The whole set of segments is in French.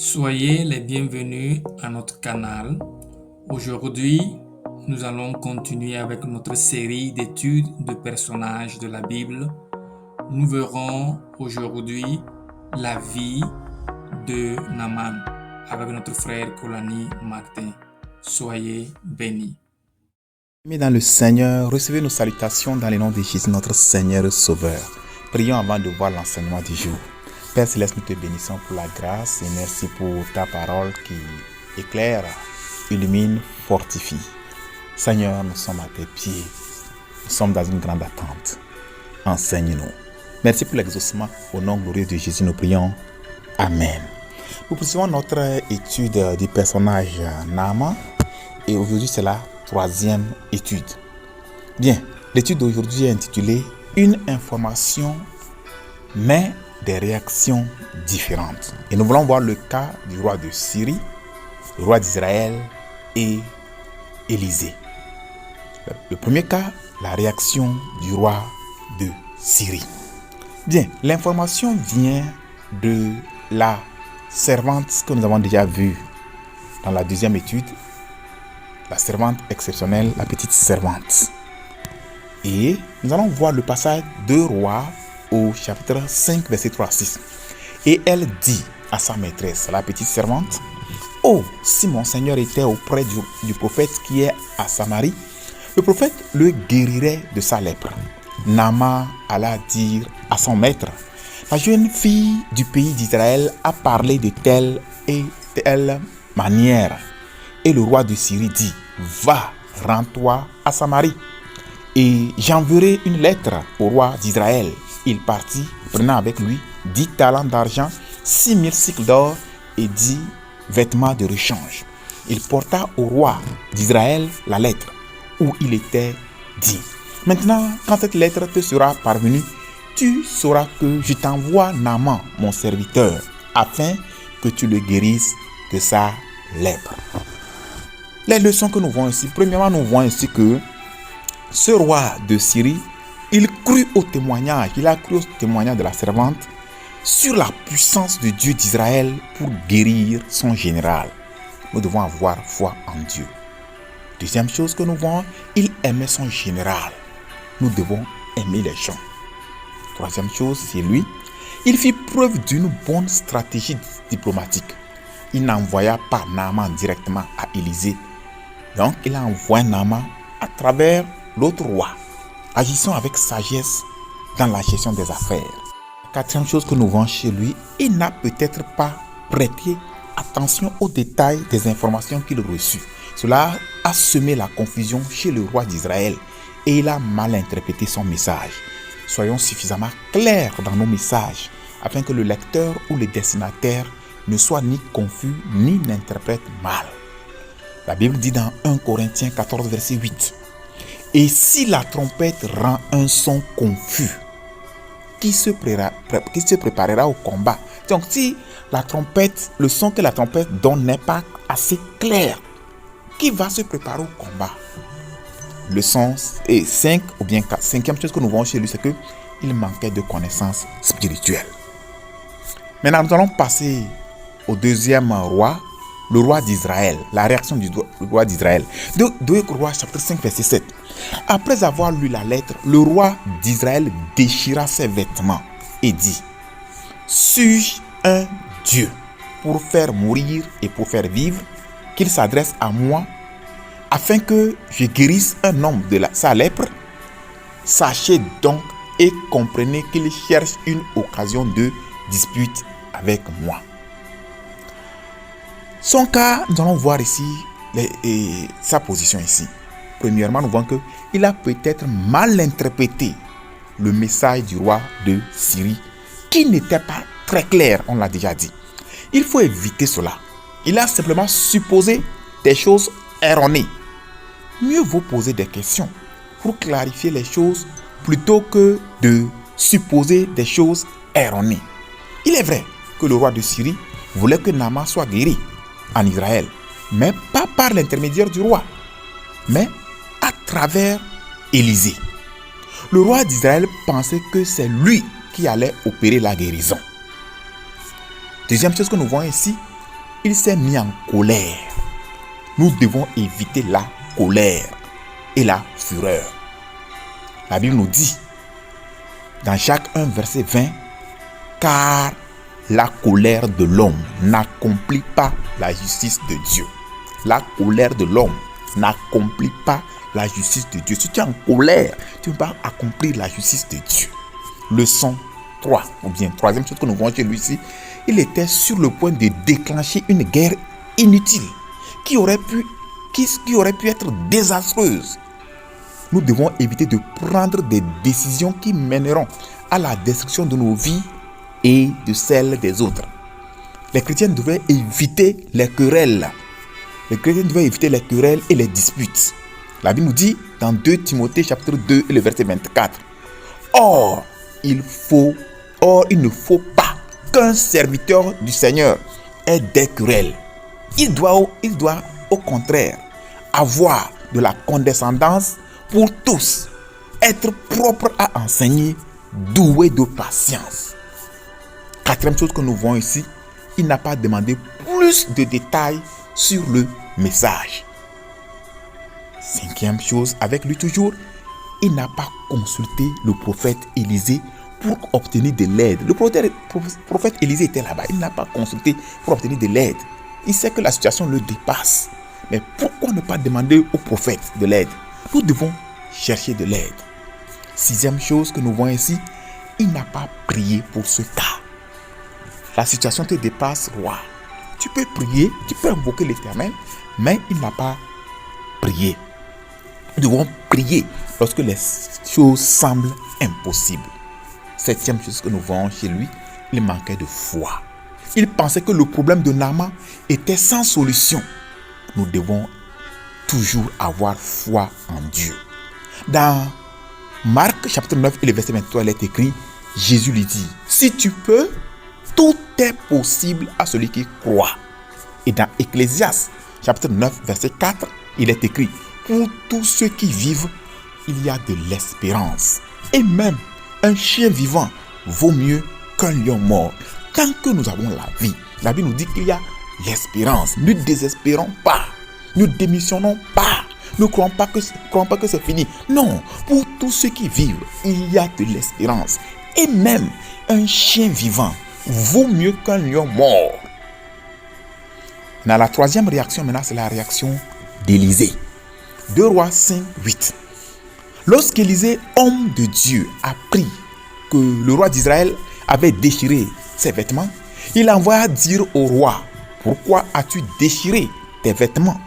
Soyez les bienvenus à notre canal. Aujourd'hui, nous allons continuer avec notre série d'études de personnages de la Bible. Nous verrons aujourd'hui la vie de Naaman avec notre frère Kolani Martin. Soyez bénis. Mais dans le Seigneur, recevez nos salutations dans le nom de Jésus, notre Seigneur et Sauveur. Prions avant de voir l'enseignement du jour. Père Céleste, nous te bénissons pour la grâce et merci pour ta parole qui éclaire, illumine, fortifie. Seigneur, nous sommes à tes pieds. Nous sommes dans une grande attente. Enseigne-nous. Merci pour l'exaucement. Au nom glorieux de Jésus, nous prions. Amen. Nous poursuivons notre étude du personnage Naaman et aujourd'hui c'est la troisième étude. Bien, l'étude d'aujourd'hui est intitulée « Une information, mais des réactions différentes ». Et nous voulons voir le cas du roi de Syrie, le roi d'Israël et Élisée. Le premier cas, la réaction du roi de Syrie. Bien, l'information vient de la servante que nous avons déjà vue dans la deuxième étude, la servante exceptionnelle, la petite servante. Et nous allons voir le passage de Rois au chapitre 5, verset 3 à 6. Et elle dit à sa maîtresse, la petite servante, « Oh, si mon Seigneur était auprès du prophète qui est à Samarie, le prophète le guérirait de sa lèpre. » Naaman alla dire à son maître, « La jeune fille du pays d'Israël a parlé de telle et telle manière. » Et le roi de Syrie dit, « Va, rends-toi à Samarie, et j'enverrai une lettre au roi d'Israël. » Il partit, prenant avec lui 10 talents d'argent, 6000 cycles d'or et 10 vêtements de rechange. Il porta au roi d'Israël la lettre où il était dit, « Maintenant, quand cette lettre te sera parvenue, tu sauras que je t'envoie Naaman, mon serviteur, afin que tu le guérisses de sa lèpre. » Les leçons que nous voyons ici, premièrement, nous voyons ici que ce roi de Syrie, il crut au témoignage, il a cru au témoignage de la servante sur la puissance de Dieu d'Israël pour guérir son général. Nous devons avoir foi en Dieu. Deuxième chose que nous voyons, il aimait son général. Nous devons aimer les gens. Troisième chose, c'est lui. Il fit preuve d'une bonne stratégie diplomatique. Il n'envoya pas Naaman directement à Élisée. Donc, il a envoyé Naaman à travers l'autre roi. Agissons avec sagesse dans la gestion des affaires. Quatrième chose que nous voyons chez lui, il n'a peut-être pas prêté attention aux détails des informations qu'il reçut. Cela a semé la confusion chez le roi d'Israël et il a mal interprété son message. Soyons suffisamment clairs dans nos messages afin que le lecteur ou le destinataire ne soit ni confus ni n'interprète mal. La Bible dit dans 1 Corinthiens 14, verset 8, « Et si la trompette rend un son confus, qui se préparera au combat ?» Donc si la trompette, le son que la trompette donne n'est pas assez clair, qui va se préparer au combat? Le son est 5 ou bien 4. Cinquième chose que nous voyons chez lui, c'est qu'il manquait de connaissances spirituelles. Maintenant, nous allons passer au deuxième roi, le roi d'Israël, la réaction du roi d'Israël. 2 Rois chapitre 5 verset 7. Après avoir lu la lettre, le roi d'Israël déchira ses vêtements et dit, « Suis-je un Dieu pour faire mourir et pour faire vivre, qu'il s'adresse à moi afin que je guérisse un homme de sa lèpre? Sachez donc et comprenez qu'il cherche une occasion de dispute avec moi. » Son cas, nous allons voir ici sa position ici. Premièrement, nous voyons qu'il a peut-être mal interprété le message du roi de Syrie, qui n'était pas très clair, on l'a déjà dit. Il faut éviter cela. Il a simplement supposé des choses erronées. Mieux vaut poser des questions pour clarifier les choses plutôt que de supposer des choses erronées. Il est vrai que le roi de Syrie voulait que Naaman soit guéri en Israël, mais pas par l'intermédiaire du roi, mais à travers Élisée. Le roi d'Israël pensait que c'est lui qui allait opérer la guérison. Deuxième chose que nous voyons ici, il s'est mis en colère. Nous devons éviter la colère et la fureur. La Bible nous dit, dans Jacques 1, verset 20, car la colère de l'homme n'accomplit pas la justice de Dieu. La colère de l'homme n'accomplit pas la justice de Dieu. Si tu es en colère, tu ne peux pas accomplir la justice de Dieu. Leçon 3, ou bien troisième chose que nous voyons chez lui ici, il était sur le point de déclencher une guerre inutile qui aurait pu être désastreuse. Nous devons éviter de prendre des décisions qui mèneront à la destruction de nos vies et de celles des autres. Les chrétiens devaient éviter les querelles. Les chrétiens devaient éviter les querelles et les disputes. La Bible nous dit dans 2 Timothée chapitre 2 et le verset 24. Or, il ne faut pas qu'un serviteur du Seigneur ait des querelles. Il doit au contraire avoir de la condescendance pour tous, être propre à enseigner, doué de patience. Quatrième chose que nous voyons ici, il n'a pas demandé plus de détails sur le message. Cinquième chose, avec lui toujours, il n'a pas consulté le prophète Élisée pour obtenir de l'aide. Le prophète Élisée était là-bas, il n'a pas consulté pour obtenir de l'aide. Il sait que la situation le dépasse. Mais pourquoi ne pas demander au prophète de l'aide? Nous devons chercher de l'aide. Sixième chose que nous voyons ici, il n'a pas prié pour ce cas. La situation te dépasse, roi. Tu peux prier, tu peux invoquer l'Éternel, mais il n'a pas prié. Nous devons prier lorsque les choses semblent impossibles. Septième chose que nous voyons chez lui, il manquait de foi. Il pensait que le problème de Naaman était sans solution. Nous devons toujours avoir foi en Dieu. Dans Marc chapitre 9 et le verset 23, il est écrit, Jésus lui dit, si tu peux, tout est possible à celui qui croit. Et dans Ecclésiaste chapitre 9 verset 4, il est écrit, pour tous ceux qui vivent, il y a de l'espérance. Et même un chien vivant vaut mieux qu'un lion mort. Tant que nous avons la vie, la Bible nous dit qu'il y a l'espérance. Ne désespérons pas. Ne démissionnons pas. Ne croyons pas que c'est fini. Non, pour tous ceux qui vivent, il y a de l'espérance. Et même un chien vivant vaut mieux qu'un lion mort. Dans la troisième réaction, maintenant, c'est la réaction d'Élisée. 2 Rois 5, 8. Lorsqu'Élisée, homme de Dieu, apprit que le roi d'Israël avait déchiré ses vêtements, il envoya dire au roi, pourquoi as-tu déchiré tes vêtements?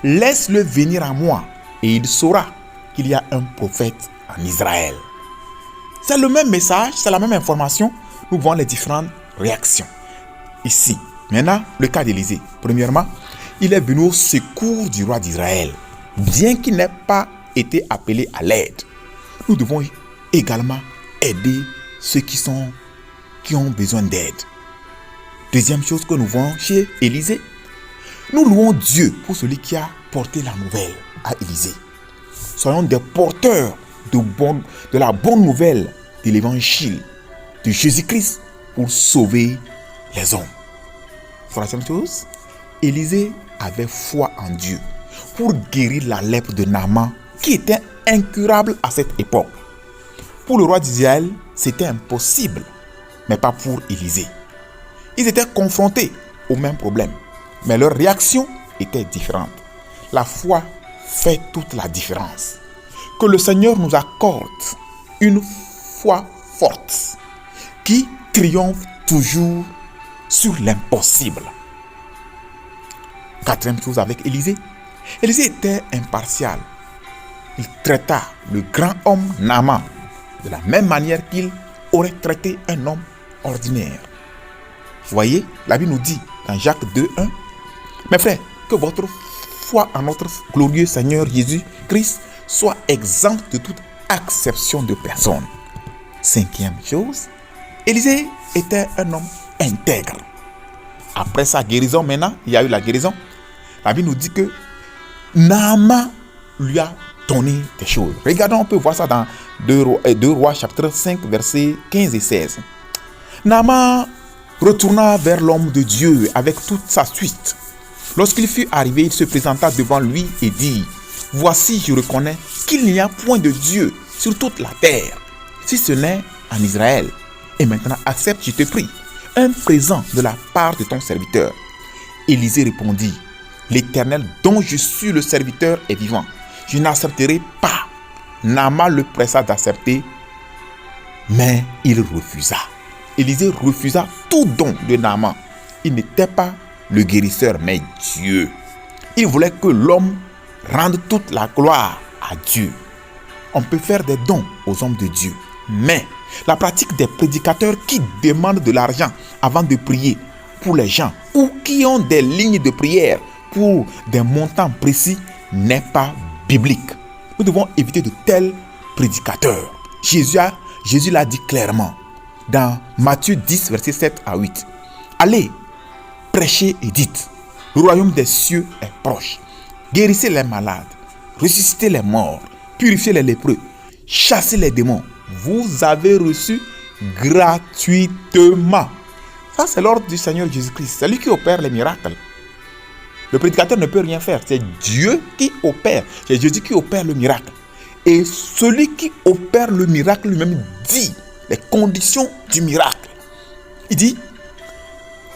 Laisse-le venir à moi et il saura qu'il y a un prophète en Israël. C'est le même message, c'est la même information. Nous voyons les différentes réactions. Ici, maintenant, le cas d'Élisée. Premièrement, il est venu au secours du roi d'Israël, bien qu'il n'ait pas été appelé à l'aide. Nous devons également aider ceux qui ont besoin d'aide. Deuxième chose que nous voyons chez Élisée, nous louons Dieu pour celui qui a porté la nouvelle à Élisée. Soyons des porteurs de la bonne nouvelle de l'évangile de Jésus-Christ pour sauver les hommes. Troisième chose, Élisée avait foi en Dieu pour guérir la lèpre de Naaman qui était incurable à cette époque. Pour le roi d'Israël, c'était impossible, mais pas pour Élisée. Ils étaient confrontés au même problème, mais leur réaction était différente. La foi fait toute la différence. Que le Seigneur nous accorde une foi forte qui triomphe toujours sur l'impossible. Quatrième chose avec Élisée. Élisée était impartial. Il traita le grand homme Naaman de la même manière qu'il aurait traité un homme ordinaire. Vous voyez, la Bible nous dit dans Jacques 2:1, mes frères, que votre foi en notre glorieux Seigneur Jésus-Christ soit exempte de toute acception de personne. Cinquième chose, Élisée était un homme intègre. Après sa guérison, maintenant, il y a eu la guérison. La Bible nous dit que Naaman lui a donné des choses. Regardons, on peut voir ça dans 2 Rois chapitre 5, versets 15 et 16. Naaman retourna vers l'homme de Dieu avec toute sa suite. Lorsqu'il fut arrivé, il se présenta devant lui et dit, « Voici, je reconnais qu'il n'y a point de Dieu sur toute la terre, si ce n'est en Israël. Et maintenant, accepte, je te prie, un présent de la part de ton serviteur. » Élisée répondit, « L'Éternel dont je suis le serviteur est vivant. Je n'accepterai pas. » Naaman le pressa d'accepter, mais il refusa. Élisée refusa tout don de Naaman. Il n'était pas le guérisseur, mais Dieu. Il voulait que l'homme rende toute la gloire à Dieu. On peut faire des dons aux hommes de Dieu, mais la pratique des prédicateurs qui demandent de l'argent avant de prier pour les gens ou qui ont des lignes de prière pour des montants précis n'est pas biblique. Nous devons éviter de tels prédicateurs. Jésus l'a dit clairement dans Matthieu 10, versets 7 à 8. Allez, prêchez et dites, le royaume des cieux est proche. Guérissez les malades, ressuscitez les morts, purifiez les lépreux, chassez les démons. Vous avez reçu gratuitement. Ça, c'est l'ordre du Seigneur Jésus-Christ. C'est lui qui opère les miracles. Le prédicateur ne peut rien faire. C'est Dieu qui opère. C'est Jésus qui opère le miracle. Et celui qui opère le miracle lui-même dit les conditions du miracle. Il dit,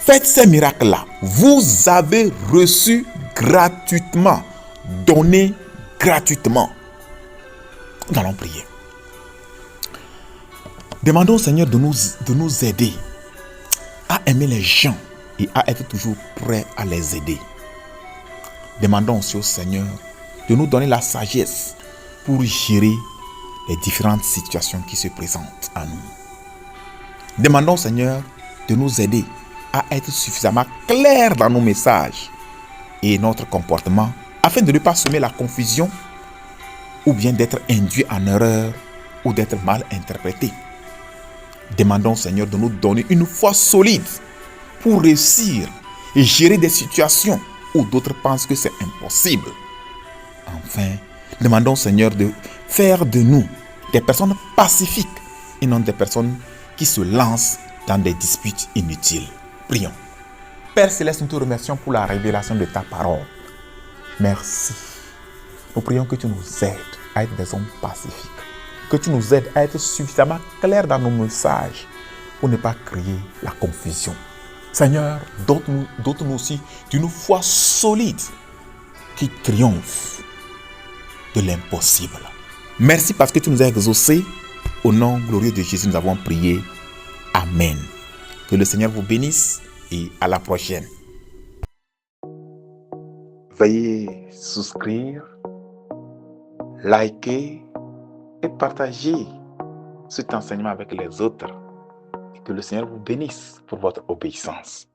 faites ces miracles-là. Vous avez reçu gratuitement. Donné gratuitement. Nous allons prier. Demandons au Seigneur de nous aider à aimer les gens et à être toujours prêts à les aider. Demandons aussi au Seigneur de nous donner la sagesse pour gérer les différentes situations qui se présentent à nous. Demandons au Seigneur de nous aider à être suffisamment clairs dans nos messages et notre comportement afin de ne pas semer la confusion ou bien d'être induit en erreur ou d'être mal interprété. Demandons au Seigneur de nous donner une foi solide pour réussir et gérer des situations où d'autres pensent que c'est impossible. Enfin, demandons au Seigneur de faire de nous des personnes pacifiques et non des personnes qui se lancent dans des disputes inutiles. Prions. Père Céleste, nous te remercions pour la révélation de ta parole. Merci. Nous prions que tu nous aides à être des hommes pacifiques. Que tu nous aides à être suffisamment clairs dans nos messages pour ne pas créer la confusion. Seigneur, dote-nous aussi d'une foi solide qui triomphe de l'impossible. Merci parce que tu nous as exaucés. Au nom glorieux de Jésus, nous avons prié. Amen. Que le Seigneur vous bénisse et à la prochaine. Veuillez souscrire, liker et partager cet enseignement avec les autres. Et que le Seigneur vous bénisse pour votre obéissance.